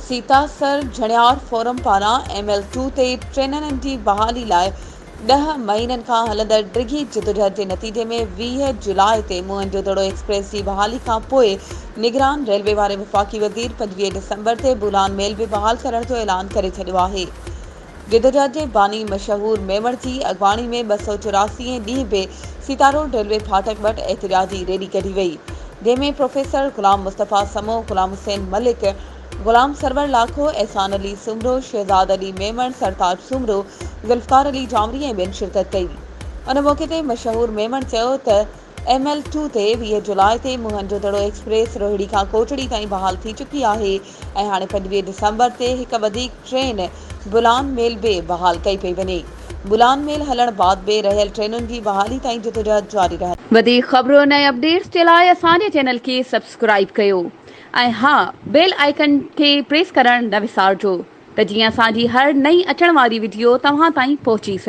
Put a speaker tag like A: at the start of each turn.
A: सीतासर झणियार forum पारां ML2 ते ट्रेननि जी बहाली लाइ 10 महीननि खां हलंदड़ डिघी जिदोजहद जे नतीजे में 20 जुलाई ते मुहंजो दड़ो एक्सप्रेस जी बहाली खां पोइ निगरान रेलवे वारे वफ़ाक़ी वज़ीर 25 डिसंबर ते बुलान मेल बि बहाल करण जो ऐलान करे छॾियो आहे। जिदोजहद जे बानी मशहूर मेमण जी अॻवाणी में 284 ॾींहं बि सीतारोड रेलवे फाटक वटि एहतिजाजी रैली कढी वई, जंहिंमें प्रोफेसर गुलाम मुस्तफ़ा समो, गुलाम हुसैन मलिक, गुलाम सरवर लाखो, एहसान अली सुमरो, शहजाद अली मेमण, सरताज सुमरो, ज़ुल्फ़कार अली जामरी ऐं ॿियनि शिरकत कई। उन मौक़े ते मशहूर मेमण चयो त ML2 ते 20 जुलाई ते मुहंजो दड़ो एक्सप्रेस रोहिड़ी खां कोटड़ी ताईं बहाल थी चुकी आहे ऐं हाणे 25 डिसंबर ते हिकु वधीक ट्रेन बुलान मेल बि बहाल कई पई वञे। बुलान मेल हलण बाद बि रहियल ट्रेनुनि जी बहाली ताईं जिदोजहद जारी रहे।
B: वधीक ख़बरुनि ऐं अपडेट्स जे लाइ असांजे चैनल खे सब्सक्राइब कयो ऐं हा, बेल आइकन खे प्रेस करणु न विसारिजो त जीअं असांजी हर नई अचण वारी वीडियो तव्हां ताईं पहुची सघे।